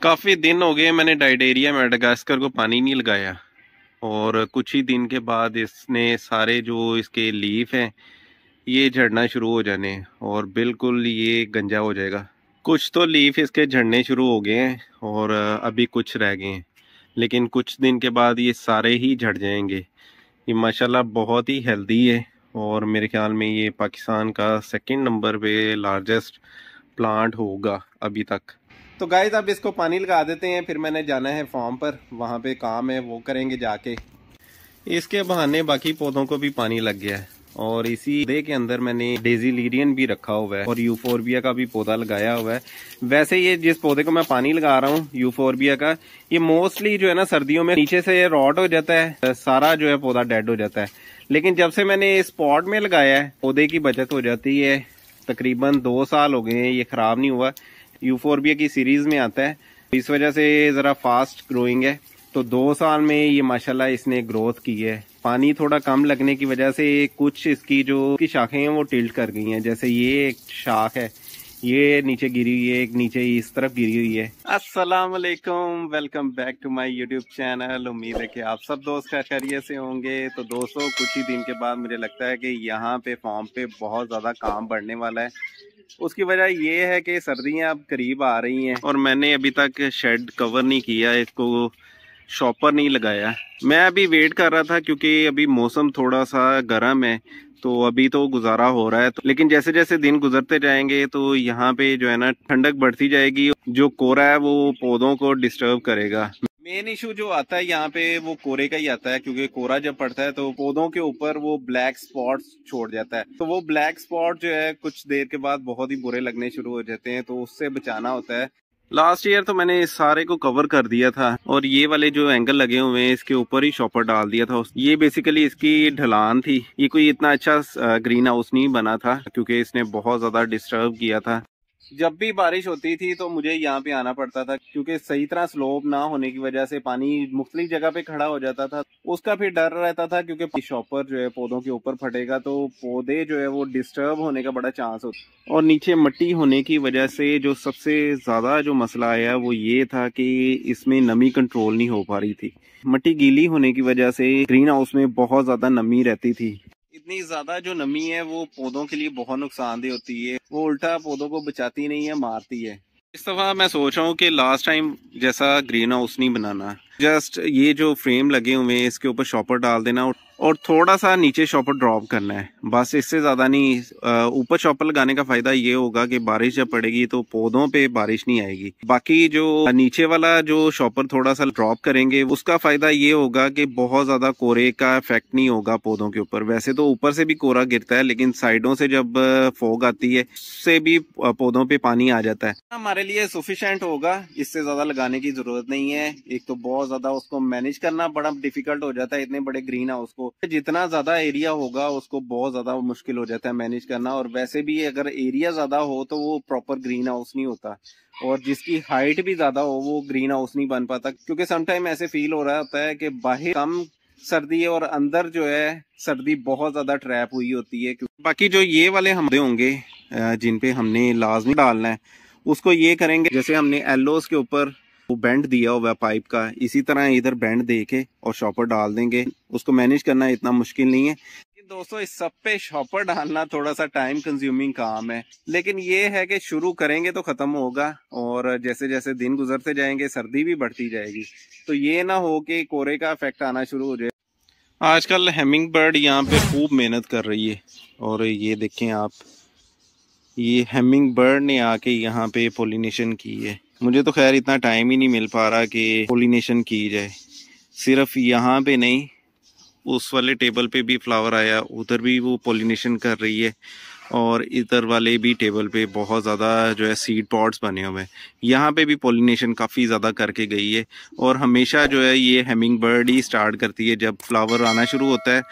काफ़ी दिन हो गए मैंने डाइडेरिया मेडागास्कर को पानी नहीं लगाया और कुछ ही दिन के बाद इसने सारे जो इसके लीफ हैं ये झड़ना शुरू हो जाने और बिल्कुल ये गंजा हो जाएगा। कुछ तो लीफ इसके झड़ने शुरू हो गए हैं और अभी कुछ रह गए हैं, लेकिन कुछ दिन के बाद ये सारे ही झड़ जाएंगे। ये माशाल्लाह बहुत ही हेल्दी है और मेरे ख्याल में ये पाकिस्तान का सेकंड नंबर पे लार्जेस्ट प्लांट होगा अभी तक। तो गाइस अब इसको पानी लगा देते हैं, फिर मैंने जाना है फार्म पर, वहाँ पे काम है वो करेंगे जाके। इसके बहाने बाकी पौधों को भी पानी लग गया है और इसी पौधे के अंदर मैंने डेजी लिरियन भी रखा हुआ है और यूफोरबिया का भी पौधा लगाया हुआ है। वैसे ये जिस पौधे को मैं पानी लगा रहा हूँ यूफोरबिया का, ये मोस्टली जो है ना सर्दियों में नीचे से रॉट हो जाता है, सारा जो है पौधा डेड हो जाता है। लेकिन जब से मैंने इस पॉट में लगाया है पौधे की बचत हो जाती है। तकरीबन 2 साल हो गए हैं ये खराब नहीं हुआ। यूफोरबिया की सीरीज में आता है, इस वजह से जरा फास्ट ग्रोइंग है। तो 2 साल में ये माशाल्लाह इसने ग्रोथ की है। पानी थोड़ा कम लगने की वजह से कुछ इसकी जो की शाखें हैं वो टिल्ट कर गई हैं। जैसे ये एक शाख है ये नीचे गिरी हुई है, एक नीचे इस तरफ गिरी हुई है। अस्सलाम वालेकुम, welcome back to my YouTube channel. उम्मीद है कि आप सब दोस्त खैरियत से होंगे। तो दोस्तों कुछ ही दिन के बाद मुझे लगता है कि यहाँ पे फार्म पे बहुत ज़्यादा काम बढ़ने वाला है। उसकी वजह ये है कि सर्दियाँ अब करीब आ रही हैं और मैंने अभी तक शेड कवर नहीं किया, इसको शॉपर नहीं लगाया। मैं अभी वेट कर रहा था क्योंकि अभी मौसम थोड़ा सा गर्म है तो अभी तो गुजारा हो रहा है लेकिन जैसे जैसे दिन गुजरते जाएंगे तो यहाँ पे जो है ना ठंडक बढ़ती जाएगी। जो कोहरा है वो पौधों को डिस्टर्ब करेगा। मेन इशू जो आता है यहाँ पे वो कोहरे का ही आता है, क्योंकि कोहरा जब पड़ता है तो पौधों के ऊपर वो ब्लैक स्पॉट्स छोड़ जाता है। तो वो ब्लैक स्पॉट जो है कुछ देर के बाद बहुत ही बुरे लगने शुरू हो जाते हैं, तो उससे बचाना होता है। लास्ट ईयर तो मैंने इस सारे को कवर कर दिया था और ये वाले जो एंगल लगे हुए हैं इसके ऊपर ही शॉपर डाल दिया था। ये बेसिकली इसकी ढलान थी। ये कोई इतना अच्छा ग्रीन हाउस नहीं बना था क्योंकि इसने बहुत ज्यादा डिस्टर्ब किया था। जब भी बारिश होती थी तो मुझे यहाँ पे आना पड़ता था क्योंकि सही तरह स्लोप ना होने की वजह से पानी मुख्तलिफ जगह पे खड़ा हो जाता था। उसका फिर डर रहता था क्योंकि शॉपर जो है पौधों के ऊपर फटेगा तो पौधे जो है वो डिस्टर्ब होने का बड़ा चांस होता है। और नीचे मिट्टी होने की वजह से जो सबसे ज्यादा जो मसला आया वो ये था कि इसमें नमी कंट्रोल नहीं हो पा रही थी। मिट्टी गीली होने की वजह से ग्रीन हाउस में बहुत ज्यादा नमी रहती थी। इतनी ज्यादा जो नमी है वो पौधों के लिए बहुत नुकसानदेह होती है, वो उल्टा पौधों को बचाती नहीं है, मारती है। इस दफा मैं सोच रहा हूँ कि लास्ट टाइम जैसा ग्रीन हाउस नहीं बनाना, जस्ट ये जो फ्रेम लगे हुए हैं इसके ऊपर शॉपर डाल देना और थोड़ा सा नीचे शॉपर ड्रॉप करना है, बस इससे ज्यादा नहीं। ऊपर शॉपर लगाने का फायदा ये होगा कि बारिश जब पड़ेगी तो पौधों पे बारिश नहीं आएगी। बाकी जो नीचे वाला जो शॉपर थोड़ा सा ड्रॉप करेंगे उसका फायदा ये होगा कि बहुत ज्यादा कोहरे का इफेक्ट नहीं होगा पौधों के ऊपर। वैसे तो ऊपर से भी कोहरा गिरता है लेकिन साइडों से जब फॉग आती है उससे भी पौधों पे पानी आ जाता है। हमारे लिए सफिशिएंट होगा, इससे ज्यादा लगाने की जरूरत नहीं है। एक तो बहुत ज्यादा उसको मैनेज करना बड़ा डिफिकल्ट हो जाता है, इतने बड़े ग्रीन हाउस को जितना ज्यादा एरिया होगा उसको बहुत ज्यादा मुश्किल हो जाता है मैनेज करना। और वैसे भी अगर एरिया ज्यादा हो तो वो प्रॉपर ग्रीन हाउस नहीं होता और जिसकी हाइट भी ज्यादा हो वो ग्रीन हाउस नहीं बन पाता, क्योंकि समटाइम ऐसे फील हो रहा होता है कि बाहर कम सर्दी है और अंदर जो है सर्दी बहुत ज्यादा ट्रैप हुई होती है। बाकी जो ये वाले हमदे होंगे जिन पे हमने लाजमी डालना है उसको ये करेंगे, जैसे हमने एलोस के ऊपर वो बेंड दिया हुआ पाइप का, इसी तरह इधर बेंड दे के और शॉपर डाल देंगे। उसको मैनेज करना इतना मुश्किल नहीं है। दोस्तों इस सब पे शॉपर डालना थोड़ा सा टाइम कंज्यूमिंग काम है, लेकिन ये है कि शुरू करेंगे तो खत्म होगा और जैसे जैसे दिन गुजरते जाएंगे सर्दी भी बढ़ती जाएगी। तो ये ना हो कि कोहरे का इफेक्ट आना शुरू हो जाए। आजकल हेमिंग बर्ड यहाँ पे खूब मेहनत कर रही है और ये देखें आप, ये हेमिंग बर्ड ने आके यहाँ पे पोलिनेशन की है। मुझे तो खैर इतना टाइम ही नहीं मिल पा रहा कि पोलिनेशन की जाए। सिर्फ यहाँ पे नहीं, उस वाले टेबल पे भी फ्लावर आया, उधर भी वो पोलिनेशन कर रही है और इधर वाले भी टेबल पे बहुत ज़्यादा जो है सीड पॉट्स बने हुए हैं, यहाँ पे भी पोलिनेशन काफ़ी ज़्यादा करके गई है। और हमेशा जो है ये हेमिंग बर्ड ही स्टार्ट करती है जब फ्लावर आना शुरू होता है।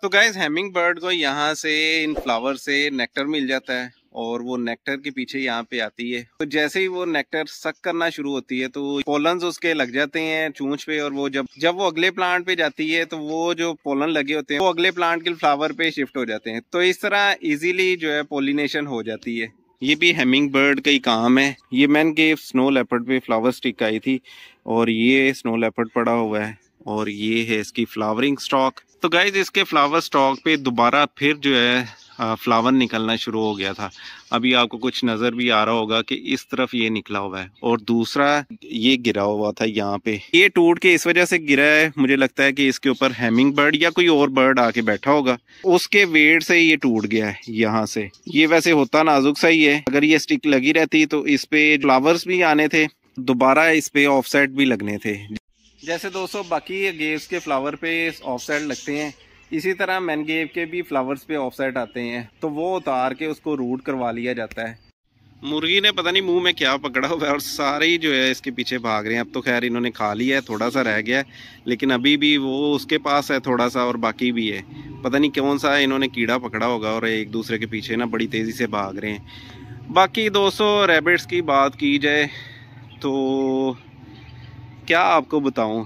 तो गाइस हेमिंग बर्ड को यहाँ से इन फ्लावर से नेक्टर मिल जाता है और वो नेक्टर के पीछे यहाँ पे आती है। तो जैसे ही वो नेक्टर सक करना शुरू होती है तो पोलन्स उसके लग जाते हैं चूंच पे और वो जब वो अगले प्लांट पे जाती है तो वो जो पोलन लगे होते हैं वो अगले प्लांट के फ्लावर पे शिफ्ट हो जाते हैं। तो इस तरह इजीली जो है पोलिनेशन हो जाती है। ये भी हेमिंग बर्ड का ही काम है। ये मैंने स्नो लेपर्ड पे फ्लावर स्टिक आई थी और ये स्नो लेपर्ड पड़ा हुआ है और ये है इसकी फ्लावरिंग स्टॉक। तो गाइज इसके फ्लावर स्टॉक पे दोबारा फिर जो है फ्लावर निकलना शुरू हो गया था। अभी आपको कुछ नज़र भी आ रहा होगा कि इस तरफ ये निकला हुआ है और दूसरा ये गिरा हुआ था यहाँ पे। ये टूट के इस वजह से गिरा है, मुझे लगता है कि इसके ऊपर हैमिंग बर्ड या कोई और बर्ड आके बैठा होगा, उसके वेट से ये टूट गया है यहाँ से। ये वैसे होता नाजुक सा ही है, अगर ये स्टिक लगी रहती तो इस पे फ्लावर्स भी आने थे, दोबारा इस पे ऑफसेट भी लगने थे। जैसे दोस्तों बाकी गेव्स के फ्लावर पे ऑफसेट लगते हैं, इसी तरह मैनगेव के भी फ्लावर्स पे ऑफसेट आते हैं, तो वो उतार के उसको रूट करवा लिया जाता है। मुर्गी ने पता नहीं मुंह में क्या पकड़ा हुआ है और सारे ही जो है इसके पीछे भाग रहे हैं। अब तो खैर इन्होंने खा लिया है, थोड़ा सा रह गया है, लेकिन अभी भी वो उसके पास है थोड़ा सा और बाकी भी है। पता नहीं कौन सा इन्होंने कीड़ा पकड़ा होगा और एक दूसरे के पीछे ना बड़ी तेज़ी से भाग रहे हैं। बाकी दोस्तों रैबिट्स की बात की जाए तो क्या आपको बताऊं,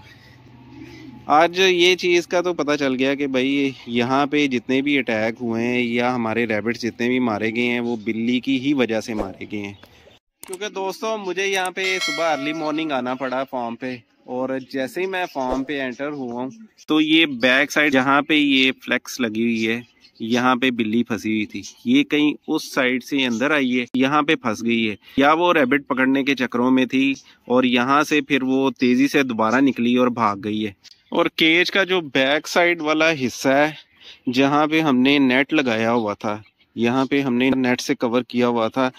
आज ये चीज़ का तो पता चल गया कि भाई यहाँ पे जितने भी अटैक हुए हैं या हमारे रैबिट्स जितने भी मारे गए हैं वो बिल्ली की ही वजह से मारे गए हैं। क्योंकि दोस्तों मुझे यहाँ पे सुबह अर्ली मॉर्निंग आना पड़ा फार्म पे, और जैसे ही मैं फार्म पे एंटर हुआ हूँ तो ये बैक साइड जहाँ पे ये फ्लेक्स लगी हुई है यहाँ पे बिल्ली फंसी हुई थी। ये कहीं उस साइड से अंदर आई है, यहाँ पे फंस गई है, या वो रैबिट पकड़ने के चक्करों में थी और यहाँ से फिर वो तेजी से दोबारा निकली और भाग गई है। और केज का जो बैक साइड वाला हिस्सा है जहाँ पे हमने नेट लगाया हुआ था, यहाँ पे हमने नेट से कवर किया हुआ था,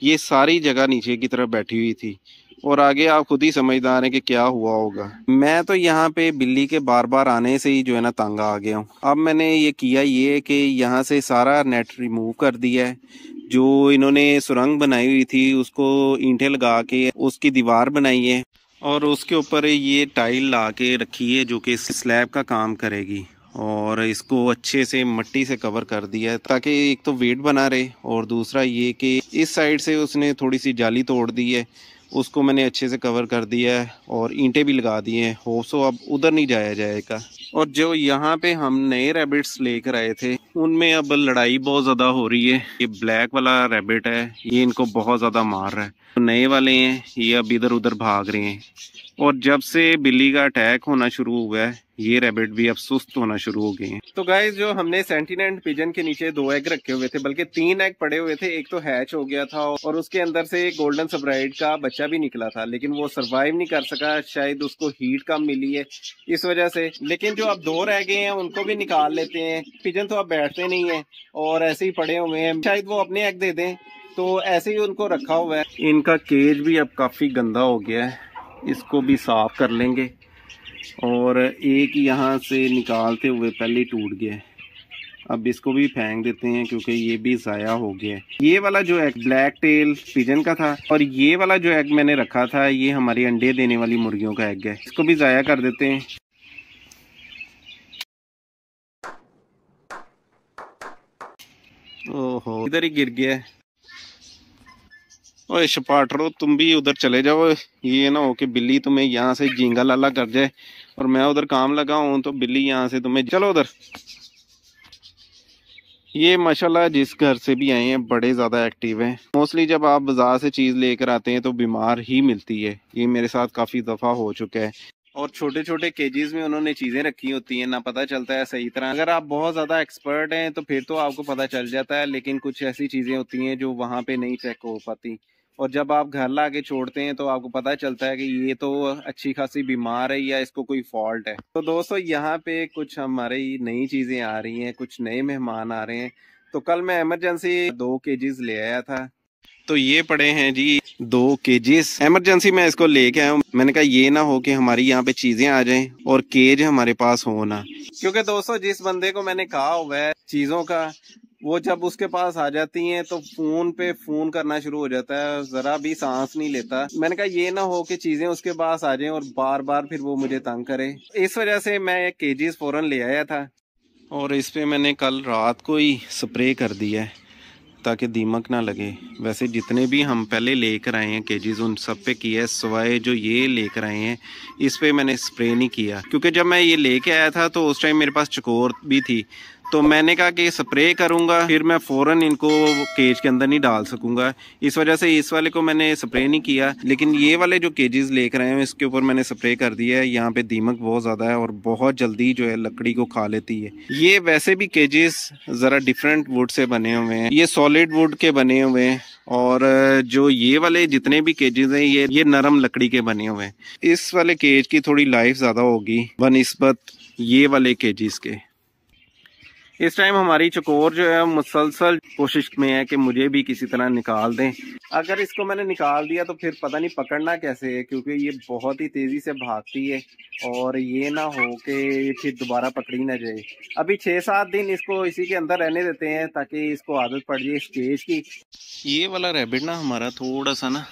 ये सारी जगह नीचे की तरफ बैठी हुई थी। और आगे आप खुद ही समझदार हैं कि क्या हुआ होगा। मैं तो यहाँ पे बिल्ली के बार बार आने से ही जो है ना तंग आ गया हूँ। अब मैंने ये किया ये कि यहाँ से सारा नेट रिमूव कर दिया है। जो इन्होंने सुरंग बनाई हुई थी उसको ईंटें लगा के उसकी दीवार बनाई है और उसके ऊपर ये टाइल ला के रखी है जो कि स्लैब का काम करेगी, और इसको अच्छे से मिट्टी से कवर कर दिया है ताकि एक तो वेट बना रहे, और दूसरा ये कि इस साइड से उसने थोड़ी सी जाली तोड़ दी है, उसको मैंने अच्छे से कवर कर दिया है और ईंटें भी लगा दिए हैं। हो सो अब उधर नहीं जाया जाएगा। और जो यहाँ पे हम नए रैबिट्स लेकर आए थे उनमें अब लड़ाई बहुत ज़्यादा हो रही है। ये ब्लैक वाला रैबिट है, ये इनको बहुत ज़्यादा मार रहा है। तो नए वाले हैं ये अब इधर उधर भाग रहे हैं, और जब से बिल्ली का अटैक होना शुरू हुआ है ये रैबिट भी अब सुस्त होना शुरू हो गए हैं। तो गाइस जो हमने सेंटिनेंट पिजन के नीचे 2 एग रखे हुए थे, बल्कि 3 एग पड़े हुए थे, एक तो हैच हो गया था और उसके अंदर से गोल्डन सबराइड का बच्चा भी निकला था, लेकिन वो सरवाइव नहीं कर सका, शायद उसको हीट कम मिली है इस वजह से। लेकिन जो अब 2 रह गए हैं उनको भी निकाल लेते हैं। पिजन तो अब बैठते नहीं है और ऐसे ही पड़े हुए हैं, शायद वो अपने एग दे दें, तो ऐसे ही उनको रखा हुआ है। इनका केज भी अब काफ़ी गंदा हो गया है, इसको भी साफ कर लेंगे। और एक यहाँ से निकालते हुए पहले टूट गया, अब इसको भी फेंक देते हैं क्योंकि ये भी ज़ाया हो गया है। ये वाला जो एग ब्लैक टेल पिजन का था और ये वाला जो एग मैंने रखा था ये हमारी अंडे देने वाली मुर्गियों का एग है, इसको भी ज़ाया कर देते हैं। ओहो इधर ही गिर गया है। ओए शपाटरो तुम भी उधर चले जाओ, ये ना हो कि बिल्ली तुम्हें यहाँ से झींगा लाला कर जाए और मैं उधर काम लगा हूँ तो बिल्ली यहाँ से तुम्हें, चलो उधर। ये माशाल्लाह जिस घर से भी आए हैं बड़े ज़्यादा एक्टिव हैं। मोस्टली जब आप बाजार से चीज़ लेकर आते हैं तो बीमार ही मिलती है, ये मेरे साथ काफ़ी दफ़ा हो चुका है। और छोटे छोटे केजेस में उन्होंने चीज़ें रखी होती हैं, ना पता चलता है सही तरह। अगर आप बहुत ज़्यादा एक्सपर्ट हैं तो फिर तो आपको पता चल जाता है, लेकिन कुछ ऐसी चीज़ें होती हैं जो वहाँ पे नहीं चेक हो पाती, और जब आप घर ला के छोड़ते हैं तो आपको पता चलता है कि ये तो अच्छी खासी बीमार है या इसको कोई फॉल्ट है। तो दोस्तों यहाँ पे कुछ हमारी नई चीज़ें आ रही हैं, कुछ नए मेहमान आ रहे हैं। तो कल मैं इमरजेंसी 2 केजीज ले आया था, तो ये पड़े हैं जी 2 केजीज, इमरजेंसी में इसको लेके आया हूँ। मैंने कहा ये ना हो कि हमारी यहाँ पे चीजें आ जाएं और केज हमारे पास हो ना, क्योंकि दोस्तों जिस बंदे को मैंने कहा हुआ है चीजों का, वो जब उसके पास आ जाती हैं तो फोन पे फोन करना शुरू हो जाता है, जरा भी सांस नहीं लेता। मैंने कहा ये ना हो कि चीजें उसके पास आ जाएं और बार बार फिर वो मुझे तंग करे, इस वजह से मैं एक केजीज फौरन ले आया था और इस पे मैंने कल रात को ही स्प्रे कर दिया है ताकि दीमक ना लगे। वैसे जितने भी हम पहले लेकर आए हैं केजीज उन सब पे किया है, सिवाय जो ये लेकर आए हैं इस पे मैंने स्प्रे नहीं किया, क्योंकि जब मैं ये लेके आया था तो उस टाइम मेरे पास चकोर भी थी, तो मैंने कहा कि स्प्रे करूंगा, फिर मैं फ़ौरन इनको केज के अंदर नहीं डाल सकूंगा। इस वजह से इस वाले को मैंने स्प्रे नहीं किया, लेकिन ये वाले जो केजेस लेकर आए हैं इसके ऊपर मैंने स्प्रे कर दिया है। यहाँ पे दीमक बहुत ज़्यादा है और बहुत जल्दी जो है लकड़ी को खा लेती है। ये वैसे भी केजेस ज़रा डिफरेंट वुड से बने हुए हैं, ये सॉलिड वुड के बने हुए हैं, और जो ये वाले जितने भी केजेस हैं ये नरम लकड़ी के बने हुए हैं। इस वाले केज की थोड़ी लाइफ ज़्यादा होगी बनिस्बत ये वाले केजेस के। इस टाइम हमारी चकोर जो है मुसलसल कोशिश में है कि मुझे भी किसी तरह निकाल दें। अगर इसको मैंने निकाल दिया तो फिर पता नहीं पकड़ना कैसे है, क्योंकि ये बहुत ही तेज़ी से भागती है और ये ना हो कि फिर दोबारा पकड़ी ना जाए। अभी 6-7 दिन इसको इसी के अंदर रहने देते हैं ताकि इसको आदत पड़ जाए स्टेज की। ये वाला रैबिट ना हमारा थोड़ा सा ना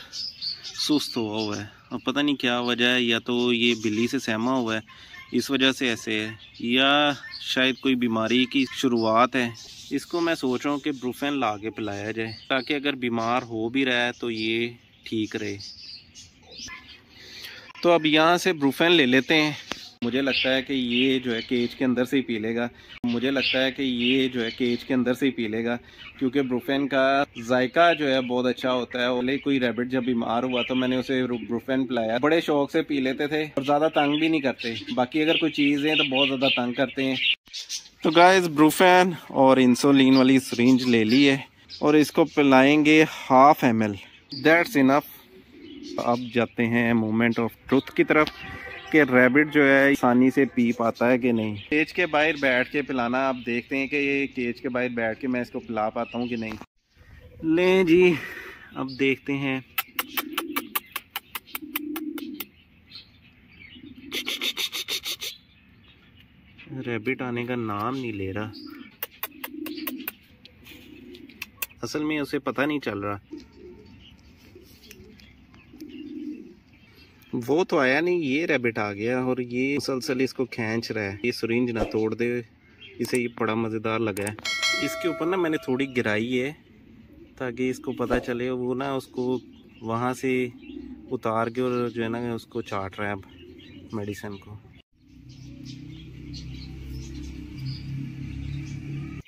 सुस्त हुआ है, और पता नहीं क्या वजह है, या तो ये बिल्ली से सहमा हुआ है इस वजह से ऐसे है, या शायद कोई बीमारी की शुरुआत है। इसको मैं सोच रहा हूँ कि ब्रूफेन ला के पिलाया जाए ताकि अगर बीमार हो भी रहा है तो ये ठीक रहे। तो अब यहाँ से ब्रूफेन ले लेते हैं। मुझे लगता है कि ये जो है केज के अंदर से ही पी लेगा। क्योंकि ब्रूफेन का जायका जो है बहुत अच्छा होता है। और कोई रैबिट जब बीमार हुआ तो मैंने उसे ब्रूफेन पिलाया, बड़े शौक से पी लेते थे और ज़्यादा तंग भी नहीं करते। बाकी अगर कोई चीज़ है तो बहुत ज़्यादा तंग करते हैं। तो गाइस ब्रूफेन और इंसुलिन वाली सिरिंज ले ली है और इसको पिलाएंगे 1/2 ml, दैट्स इनफ। अब जाते हैं मोमेंट ऑफ ट्रुथ की तरफ कि रैबिट जो है आसानी से पी पाता है कि नहीं। केज के बाहर बैठ के पिलाना, आप देखते हैं कि ये केज के बाहर बैठ के मैं इसको पिला पाता हूँ कि नहीं। लें जी, अब देखते हैं। रैबिट आने का नाम नहीं ले रहा, असल में उसे पता नहीं चल रहा। वो तो आया नहीं, ये रैबिट आ गया और ये मुसलसल इसको खींच रहा है। ये सिरिंज ना तोड़ दे, इसे ये बड़ा मज़ेदार लगा है। इसके ऊपर ना मैंने थोड़ी गिराई है ताकि इसको पता चले, वो ना उसको वहाँ से उतार के और जो है ना उसको चाट रहा है अब मेडिसिन को।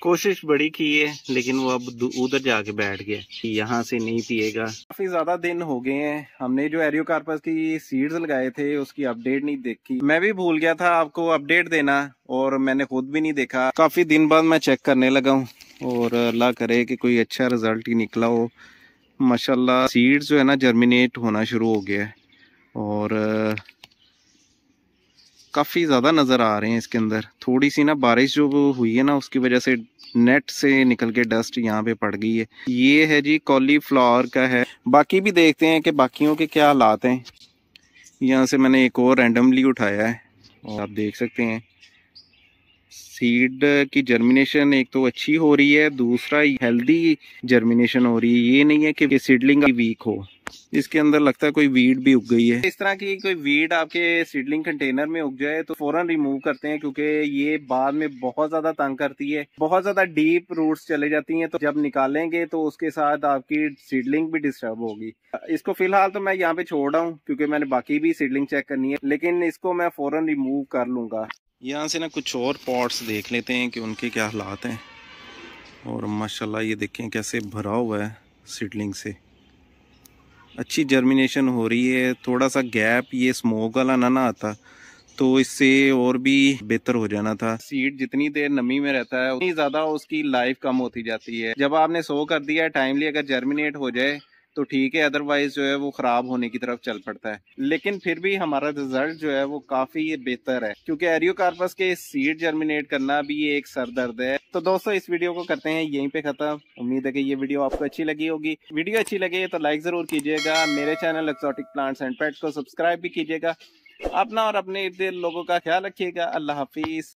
कोशिश बड़ी की है लेकिन वो अब उधर जाके बैठ गया, यहाँ से नहीं पिएगा। काफी ज्यादा दिन हो गए हैं, हमने जो एरियोकार्पस की सीड्स लगाए थे उसकी अपडेट नहीं देखी। मैं भी भूल गया था आपको अपडेट देना और मैंने खुद भी नहीं देखा। काफी दिन बाद मैं चेक करने लगा हूँ और अल्लाह करे कि कोई अच्छा रिजल्ट ही निकला हो। माशाल्लाह सीड्स जो है ना जर्मिनेट होना शुरू हो गया है और काफ़ी ज़्यादा नज़र आ रहे हैं इसके अंदर। थोड़ी सी ना बारिश जो हुई है ना उसकी वजह से नेट से निकल के डस्ट यहाँ पे पड़ गई है। ये है जी कॉलीफ्लावर का है। बाकी भी देखते हैं कि बाकियों के क्या हालात हैं। यहाँ से मैंने एक और रैंडमली उठाया है और आप देख सकते हैं सीड की जर्मिनेशन एक तो अच्छी हो रही है, दूसरा हेल्दी जर्मिनेशन हो रही है। ये नहीं है कि सीडलिंग वीक हो, इसके अंदर लगता है कोई वीड भी उग गई है। इस तरह की कोई वीड आपके सीडलिंग कंटेनर में उग जाए तो फौरन रिमूव करते हैं, क्योंकि ये बाद में बहुत ज्यादा तंग करती है, बहुत ज्यादा डीप रूट्स चले जाती हैं। तो जब निकालेंगे तो उसके साथ आपकी सीडलिंग भी डिस्टर्ब होगी। इसको फिलहाल तो मैं यहाँ पे छोड़ रहा हूँ क्योंकि मैंने बाकी भी सीडलिंग चेक करनी है, लेकिन इसको मैं फौरन रिमूव कर लूंगा। यहाँ से ना कुछ और पॉट्स देख लेते हैं कि उनके क्या हालात हैं। और माशाल्लाह ये देखें कैसे भरा हुआ है सीडलिंग से, अच्छी जर्मिनेशन हो रही है। थोड़ा सा गैप ये स्मोक वाला ना आता तो इससे और भी बेहतर हो जाना था। सीड जितनी देर नमी में रहता है उतनी ज़्यादा उसकी लाइफ कम होती जाती है। जब आपने सो कर दिया टाइमली अगर जर्मिनेट हो जाए तो ठीक है, अदरवाइज जो है वो खराब होने की तरफ चल पड़ता है। लेकिन फिर भी हमारा रिजल्ट जो है वो काफी बेहतर है, क्योंकि एरियोकार्पस के सीड जर्मिनेट करना भी एक सरदर्द है। तो दोस्तों इस वीडियो को करते हैं यहीं पे खत्म। उम्मीद है कि ये वीडियो आपको अच्छी लगी होगी। वीडियो अच्छी लगे तो लाइक जरूर कीजिएगा। मेरे channel exotic plants and pets को सब्सक्राइब भी कीजिएगा। अपना और अपने इर्द गिर्द लोगों का ख्याल रखिएगा। अल्लाह हाफिज।